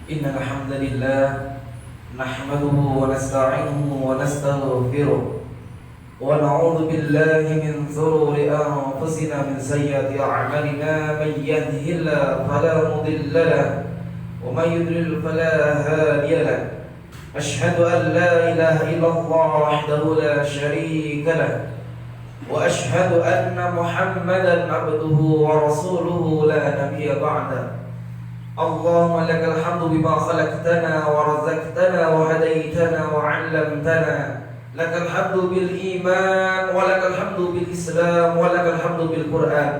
إن الحمد لله نحمده ونستعينه ونستغفره ونعوذ بالله من شرور أنفسنا من سيئات أعمالنا من يهده الله فلا مضل له ومن يضلل فلا هادي له أشهد أن لا إله إلا الله وحده لا شريك له وأشهد أن محمدا عبده ورسوله لا نبي بعده اللهم لك الحمد بما خلقتنا ورزقتنا وهديتنا وعلمتنا لك الحمد بالإيمان ولك الحمد بالإسلام ولك الحمد بالقرآن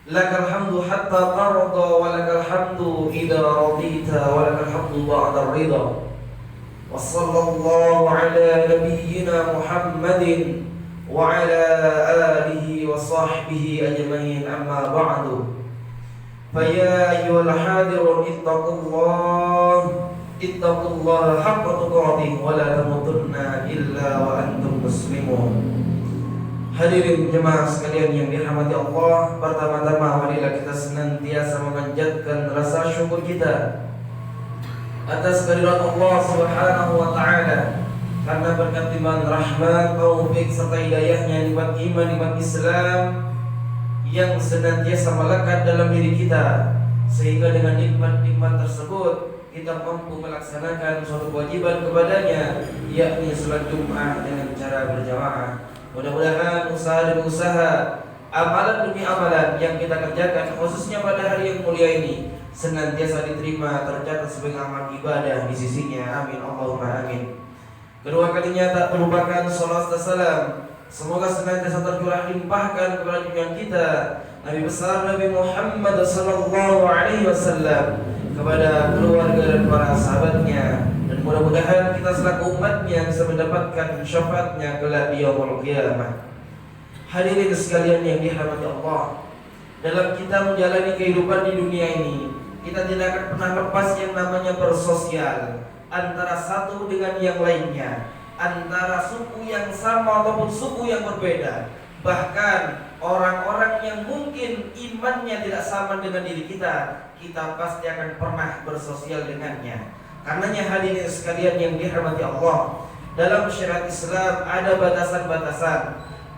لك الحمد حتى ترضى ولك الحمد إذا رضيت ولك الحمد بعد الرضا وصلى الله على نبينا محمد وعلى آله وصحبه أجمعين أما بعد فيا أيها الحاضرون اتقوا الله حق تقاته ولا تموتن إلا وأنتم مسلمون. Hadirin jemaah sekalian yang dirahmati Allah, pertama-tama marilah kita senantiasa memanjatkan rasa syukur kita atas kehadirat Allah Subhanahu wa taala, karena berkat limpahan rahmat, taufik serta hidayahnya, nikmat iman, nikmat Islam yang senantiasa melekat dalam diri kita, sehingga dengan nikmat-nikmat tersebut kita mampu melaksanakan suatu kewajiban kepadanya, yakni salat Jumat dengan cara berjamaah. Mudah-mudahan usaha demi usaha, amalan demi amalan yang kita kerjakan khususnya pada hari yang mulia ini senantiasa diterima, tercatat sebagai amal ibadah di sisinya. Amin Allahumma amin. Kedua kalinya tak terlupakan salawat dan salam semoga senantiasa tercurah limpahkan kepada junjungan kita Nabi besar Nabi Muhammad sallallahu alaihi wasallam, kepada keluarga dan para sahabatnya, dan mudah-mudahan kita selaku umatnya bisa mendapatkan syafaatnya kelak di yaumul qiyamah. Hadirin sekalian yang dirahmati Allah, dalam kita menjalani kehidupan di dunia ini, kita tidak akan pernah lepas yang namanya bersosial antara satu dengan yang lainnya, antara suku yang sama ataupun suku yang berbeda. Bahkan orang-orang yang mungkin imannya tidak sama dengan diri kita, kita pasti akan pernah bersosial dengannya. Karenanya hadirin sekalian yang dirahmati Allah, dalam syariat Islam ada batasan-batasan,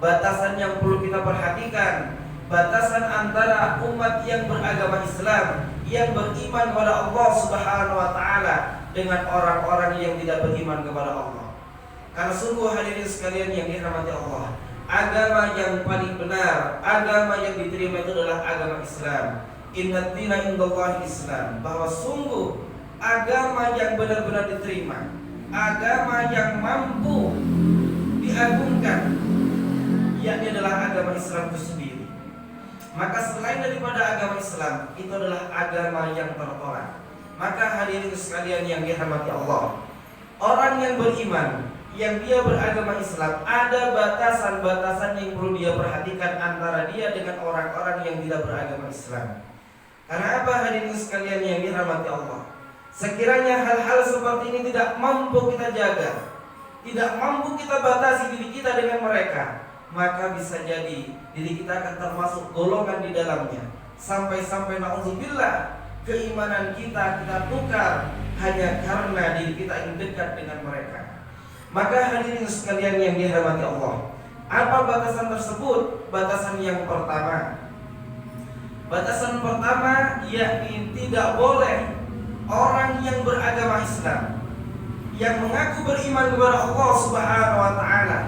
batasan yang perlu kita perhatikan, batasan antara umat yang beragama Islam, yang beriman kepada Allah Subhanahu wa taala, dengan orang-orang yang tidak beriman kepada Allah. Karena sungguh hadirin sekalian yang dirahmati Allah, agama yang paling benar, agama yang diterima itu adalah agama Islam. Inna dina indallahi Islam, bahwa sungguh agama yang benar-benar diterima, agama yang mampu diagungkan, yakni adalah agama Islam itu sendiri. Maka selain daripada agama Islam, itu adalah agama yang tertolak. Maka hadirin sekalian yang dirahmati Allah, orang yang beriman, yang dia beragama Islam, ada batasan-batasan yang perlu dia perhatikan antara dia dengan orang-orang yang tidak beragama Islam. Karena apa hadirin sekalian yang dirahmati Allah? Sekiranya hal-hal seperti ini tidak mampu kita jaga, tidak mampu kita batasi diri kita dengan mereka, maka bisa jadi diri kita akan termasuk golongan di dalamnya. Sampai-sampai na'udzubillah, keimanan kita tukar hanya karena diri kita ingin dekat dengan mereka. Maka hadirin sekalian yang dirahmati Allah, apa batasan tersebut? Batasan yang pertama, batasan pertama yakni tidak boleh orang yang beragama Islam, yang mengaku beriman kepada Allah Subhanahu wa taala,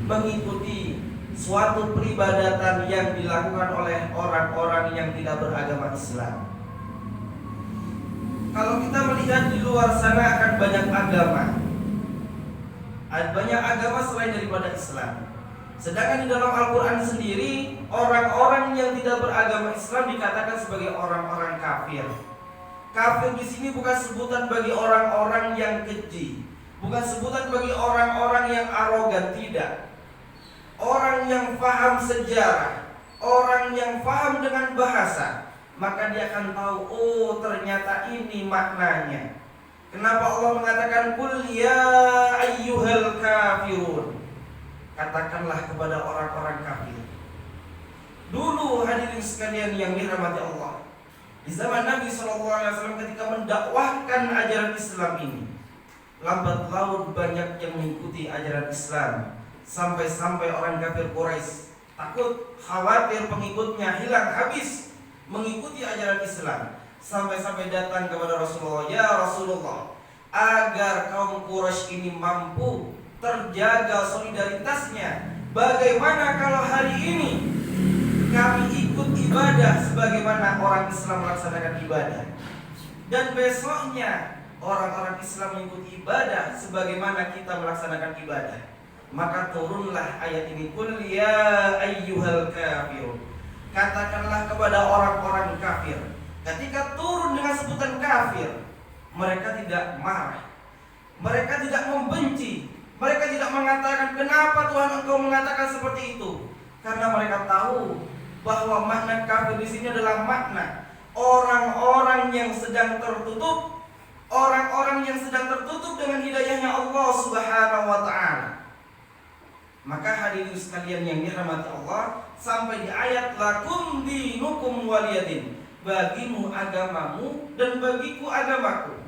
mengikuti suatu peribadatan yang dilakukan oleh orang-orang yang tidak beragama Islam. Kalau kita melihat di luar sana akan banyak agama, banyak agama selain daripada Islam. Sedangkan di dalam Al-Quran sendiri, orang-orang yang tidak beragama Islam dikatakan sebagai orang-orang kafir. Kafir di sini bukan sebutan bagi orang-orang yang keji, bukan sebutan bagi orang-orang yang arogan, tidak. Orang yang paham sejarah, orang yang paham dengan bahasa, maka dia akan tahu, oh ternyata ini maknanya. Kenapa Allah mengatakan qul ya ayyuhal kafirun? Katakanlah kepada orang-orang kafir. Dulu hadirin sekalian yang dirahmati Allah, Di zaman Nabi SAW ketika mendakwahkan ajaran Islam ini, lambat laun banyak yang mengikuti ajaran Islam. Sampai-sampai orang kafir Quraisy takut, khawatir pengikutnya hilang habis mengikuti ajaran Islam. Sampai-sampai datang kepada Rasulullah, "Ya Rasulullah, agar kaum Quraisy ini mampu terjaga solidaritasnya, bagaimana kalau hari ini kami ikut ibadah sebagaimana orang Islam melaksanakan ibadah, dan besoknya orang-orang Islam mengikuti ibadah sebagaimana kita melaksanakan ibadah." Maka turunlah ayat ini, "Qul ya ayyuhal kafirun." Katakanlah kepada orang-orang kafir. Ketika turun dengan sebutan kafir, mereka tidak marah, mereka tidak membenci, mereka tidak mengatakan, "Kenapa Tuhan engkau mengatakan seperti itu?" Karena mereka tahu bahwa makna kafir di sini adalah makna orang-orang yang sedang tertutup, orang-orang yang sedang tertutup dengan hidayahnya Allah Subhanahu wa taala. Maka hadirin sekalian yang dirahmati Allah, sampai di ayat lakum dinukum waliyadin, bagimu agamamu dan bagiku agamaku.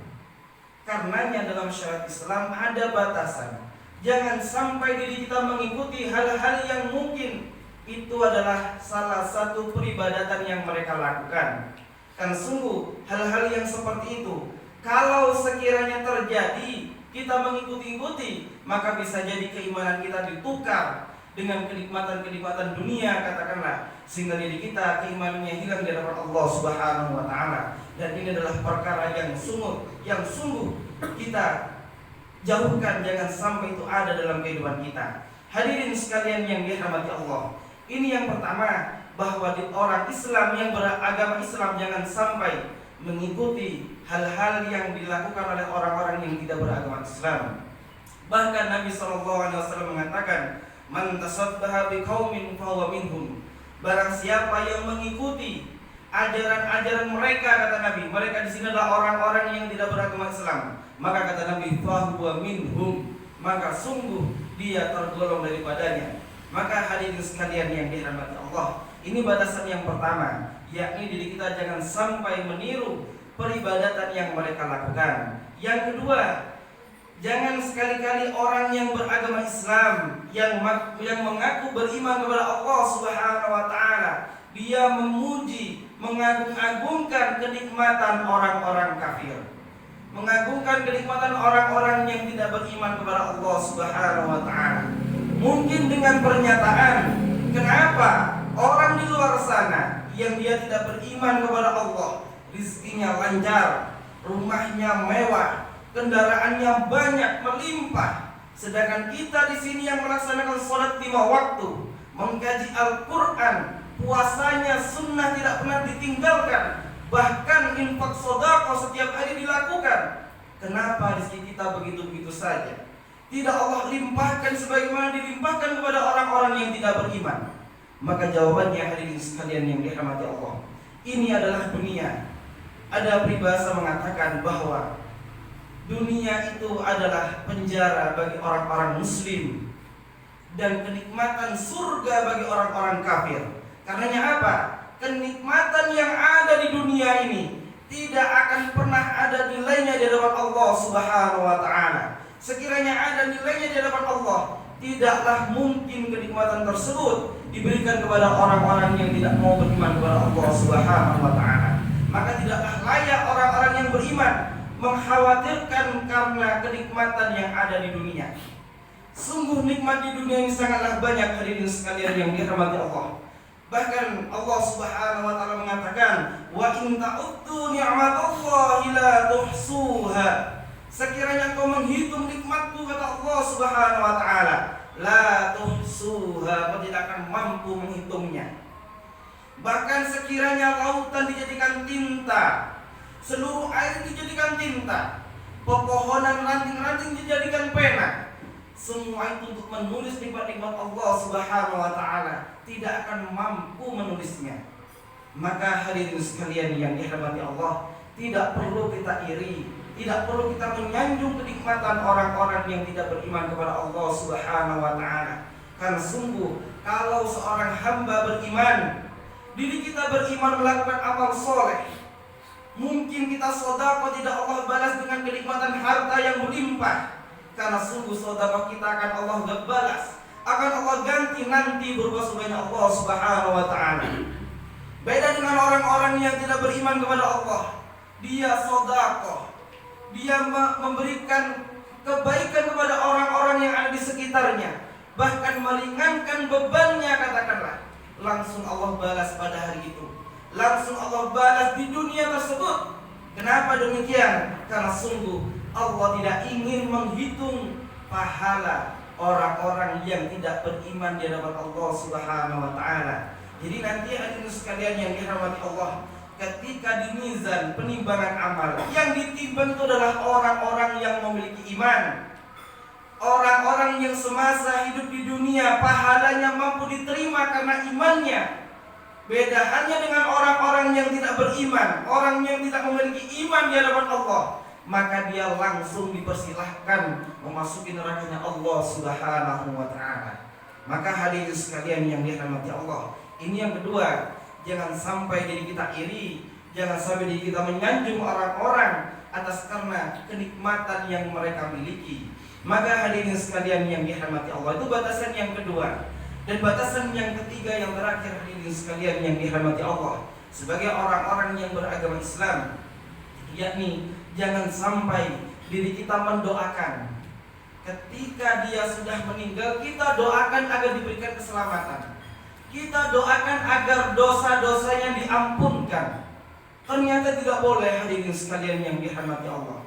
Karenanya dalam syariat Islam ada batasan. Jangan sampai diri kita mengikuti hal-hal yang mungkin itu adalah salah satu peribadatan yang mereka lakukan. Kan sungguh hal-hal yang seperti itu, kalau sekiranya terjadi kita mengikuti-ikuti, maka bisa jadi keimanan kita ditukar dengan kenikmatan-kenikmatan dunia, katakanlah, sehingga diri kita keimanannya hilang di hadapan Allah Subhanahu wa taala. Dan ini adalah perkara yang sungguh kita jauhkan, jangan sampai itu ada dalam kehidupan kita. Hadirin sekalian yang dirahmati Allah, ini yang pertama, bahwa di orang Islam yang beragama Islam jangan sampai mengikuti hal-hal yang dilakukan oleh orang-orang yang tidak beragama Islam. Bahkan Nabi SAW mengatakan, "Man tasabbaha biqaumin fahuwa minhum." Barang siapa yang mengikuti ajaran-ajaran mereka, kata Nabi, mereka di sini adalah orang-orang yang tidak beragama Islam, maka kata Nabi, fahuwa minhum, maka sungguh dia tergolong daripadanya. Maka hadirin sekalian yang dirahmati Allah, ini batasan yang pertama, yakni diri kita jangan sampai meniru peribadatan yang mereka lakukan. Yang kedua, jangan sekali-kali orang yang beragama Islam, yang mengaku beriman kepada Allah Subhanahu wa taala, dia memuji, mengagung-agungkan kenikmatan orang-orang kafir, mengagungkan kenikmatan orang-orang yang tidak beriman kepada Allah Subhanahu wa taala. Mungkin dengan pernyataan, kenapa orang di luar sana yang dia tidak beriman kepada Allah, rizkinya lancar, rumahnya mewah, kendaraannya banyak melimpah, sedangkan kita di sini yang melaksanakan sholat 5 waktu, mengkaji Al-Quran, puasanya sunnah tidak pernah ditinggalkan, bahkan infak sedekah setiap hari dilakukan. Kenapa rezeki kita begitu-begitu saja? Tidak Allah limpahkan sebagaimana dilimpahkan kepada orang-orang yang tidak beriman? Maka jawabannya hadirin sekalian yang dirahmati Allah, ini adalah dunia. Ada peribahasa mengatakan bahwa dunia itu adalah penjara bagi orang-orang muslim dan kenikmatan surga bagi orang-orang kafir. Karenanya apa? Kenikmatan yang ada di dunia ini tidak akan pernah ada nilainya di hadapan Allah Subhanahu wa taala. Sekiranya ada nilainya di hadapan Allah, tidaklah mungkin kenikmatan tersebut diberikan kepada orang-orang yang tidak mau beriman kepada Allah Subhanahu wa taala. Maka tidaklah layak orang-orang yang beriman mengkhawatirkan karena kenikmatan yang ada di dunia. Sungguh nikmat di dunia ini sangatlah banyak hadirin sekalian yang dirahmati Allah. Bahkan Allah Subhanahu wa taala mengatakan, "Wa in ta'uddu ni'matallahi la tuhsuha." Sekiranya kau menghitung nikmatku, kata Allah Subhanahu wa taala, la tuhsuha, kau tidak akan mampu menghitungnya. Bahkan sekiranya lautan dijadikan tinta, seluruh air dijadikan tinta, pepohonan ranting-ranting dijadikan pena, semua itu untuk menulis nikmat-nikmat Allah Subhanahu wa taala, tidak akan mampu menulisnya. Maka hadirin sekalian yang dirahmati Allah, tidak perlu kita iri, tidak perlu kita menyanjung kenikmatan orang-orang yang tidak beriman kepada Allah Subhanahu wa taala. Karena sungguh kalau seorang hamba beriman, diri kita beriman melakukan amal soleh, Mungkin kita sedekah tidak Allah balas dengan kenikmatan harta yang melimpah, karena sungguh sedekah kita akan Allah balas, akan Allah ganti nanti berupa subhana Allah Subhanahu wa taala. Beda dengan orang-orang yang tidak beriman kepada Allah. Dia sedekah, dia memberikan kebaikan kepada orang-orang yang ada di sekitarnya, bahkan meringankan bebannya, katakanlah, langsung Allah balas pada hari itu. Langsung Allah balas di dunia tersebut. Kenapa demikian? Karena sungguh Allah tidak ingin menghitung pahala orang-orang yang tidak beriman di hadapan Allah Subhanahu wa taala. Jadi nanti hadirin sekalian yang dirahmati Allah, ketika di mizan penimbangan amal, yang ditimbang itu adalah orang-orang yang memiliki iman. Orang-orang yang semasa hidup di dunia pahalanya mampu diterima karena imannya. Beda hanya dengan orang-orang yang tidak beriman, orang yang tidak memiliki iman di hadapan Allah, maka dia langsung dipersilahkan memasuki nerakanya Allah Subhanahu wa taala. Maka hadirin sekalian yang dirahmati Allah, ini yang kedua, jangan sampai diri kita iri, jangan sampai diri kita menyanjung orang-orang atas karena kenikmatan yang mereka miliki. Maka hadirin sekalian yang dirahmati Allah, itu batasan yang kedua. Dan batasan yang ketiga yang terakhir hadirin sekalian yang dirahmati Allah, sebagai orang-orang yang beragama Islam, yakni jangan sampai diri kita mendoakan ketika dia sudah meninggal, kita doakan agar diberikan keselamatan, kita doakan agar dosa-dosanya diampunkan. Ternyata tidak boleh hadirin sekalian yang dirahmati Allah.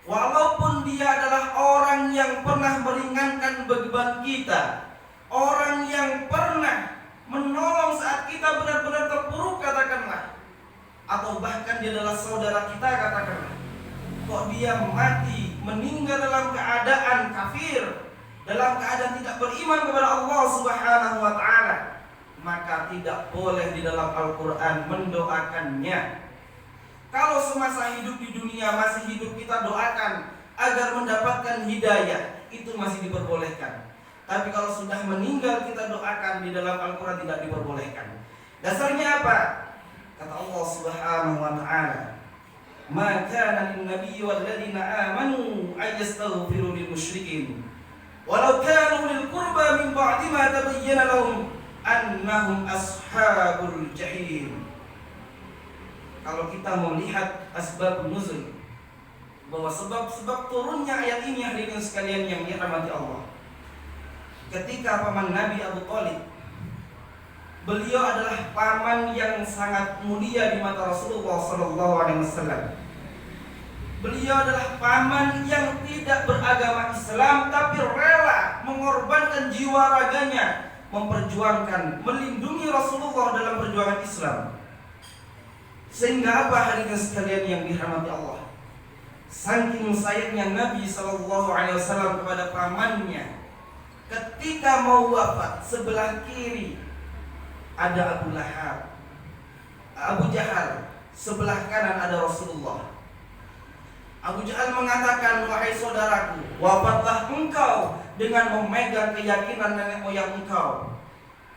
Walaupun dia adalah orang yang pernah meringankan beban kita, orang yang pernah menolong saat kita benar-benar terpuruk, katakanlah, atau bahkan dia adalah saudara kita, katakanlah, kok dia mati, meninggal dalam keadaan kafir, dalam keadaan tidak beriman kepada Allah Subhanahu wa taala, maka tidak boleh di dalam Al-Quran mendoakannya. Kalau semasa hidup di dunia masih hidup, kita doakan agar mendapatkan hidayah, itu masih diperbolehkan. Tapi kalau sudah meninggal, kita doakan di dalam Al-Quran tidak diperbolehkan. Dasarnya apa? Kata Allah Subhanahu wa taala, "Ma kana lin-nabiyyi wal-ladzina amanu ay yastaghfiru lil-musyrikin walau kanu lil qurba min ba'di ma tabayyana lahum annahum ashabul jahim." Kalau kita melihat asbab nuzul, bahwa sebab-sebab turunnya ayat ini hadirin sekalian yang dirahmati Allah, ketika paman Nabi Abu Thalib, beliau adalah paman yang sangat mulia di mata Rasulullah SAW. Beliau adalah paman yang tidak beragama Islam, tapi rela mengorbankan jiwa raganya, memperjuangkan, melindungi Rasulullah dalam perjuangan Islam. Sehingga apa hadirin sekalian yang dirahmati Allah, saking sayangnya Nabi SAW kepada pamannya, ketika mau wafat, sebelah kiri ada Abu Lahab, Abu Jahal, sebelah kanan ada Rasulullah. Abu Jahal mengatakan, "Wahai saudaraku, wafatlah engkau dengan memegang keyakinan nenek moyang engkau."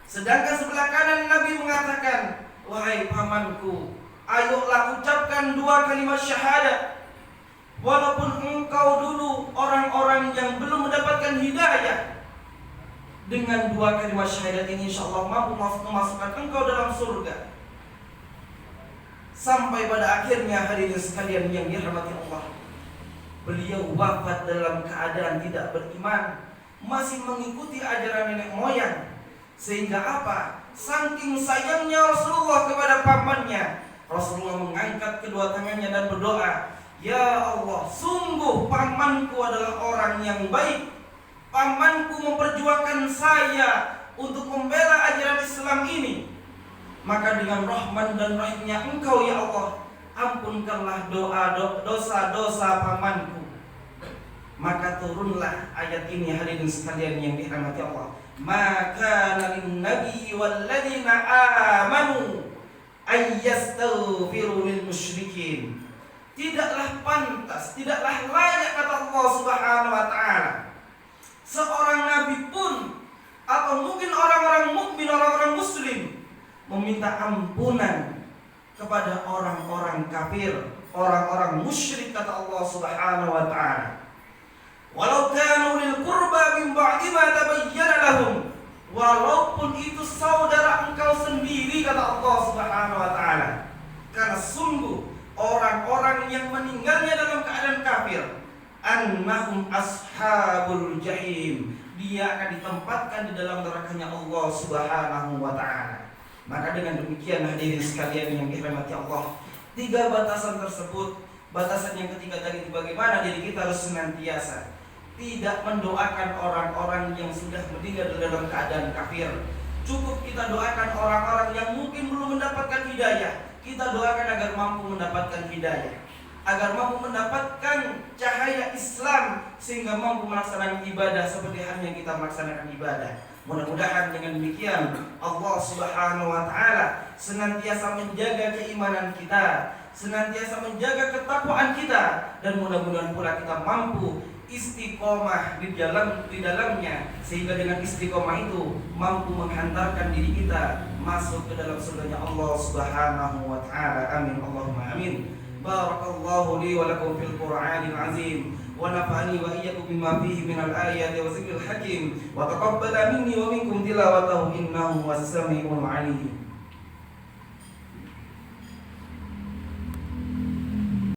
Sedangkan sebelah kanan Nabi mengatakan, "Wahai pamanku, ayolah ucapkan 2 kalimat syahadat. Walaupun engkau dulu orang-orang yang belum mendapatkan hidayah, dengan 2 kalimat syahadat ini insyaallah mampu memasukkan engkau dalam surga." Sampai pada akhirnya hadirin sekalian yang dirahmati Allah, beliau wafat dalam keadaan tidak beriman, masih mengikuti ajaran nenek moyang. Sehingga apa? Saking sayangnya Rasulullah kepada pamannya, Rasulullah mengangkat kedua tangannya dan berdoa, "Ya Allah, sungguh pamanku adalah orang yang baik. Pamanku memperjuangkan saya untuk membela ajaran Islam ini. Maka dengan rahman dan rahimnya engkau ya Allah, ampunkanlah dosa-dosa pamanku." Maka turunlah ayat ini hadirin sekalian yang dirahmati Allah, "Maka lin nabi wal ladzina amanu ay yastaghfiru lil musyrikin." Tidaklah pantas, tidaklah layak, kata Allah Subhanahu wa taala, seorang nabi pun atau mungkin orang-orang mukmin, orang-orang muslim meminta ampunan kepada orang-orang kafir, orang-orang musyrik, kata Allah Subhanahu wa taala. Walau kanu lil qurba min ba'di ma tabayyana lahum, walaupun itu saudara engkau sendiri, kata Allah Subhanahu wa taala. Karena sungguh orang-orang yang meninggalnya dalam keadaan kafir, annahum ashabul jahim, dia akan ditempatkan di dalam nerakanya Allah Subhanahu wa taala. Maka dengan demikian hadirin sekalian yang dirahmati Allah, tiga batasan tersebut, batasan yang ketiga tadi, bagaimana diri kita harus senantiasa tidak mendoakan orang-orang yang sudah meninggal dalam keadaan kafir. Cukup kita doakan orang-orang yang mungkin belum mendapatkan hidayah, kita doakan agar mampu mendapatkan hidayah, agar mampu mendapatkan cahaya Islam sehingga mampu melaksanakan ibadah seperti halnya kita melaksanakan ibadah. Mudah-mudahan dengan demikian Allah Subhanahu wa taala senantiasa menjaga keimanan kita, senantiasa menjaga ketakwaan kita, dan mudah-mudahan pula kita mampu istiqomah di dalamnya, sehingga dengan istiqomah itu mampu menghantarkan diri kita masuk ke dalam surganya Allah Subhanahu wa taala. Amin Allahumma amin. Barakallahu li wa lakum fil Qur'anil azim, wa nafa'ani wa iyyakum bima fihi minal ayati wa zikril hakim, wa taqabbala minni wa minkum tilawatahu innahu was-sami'ul 'alim.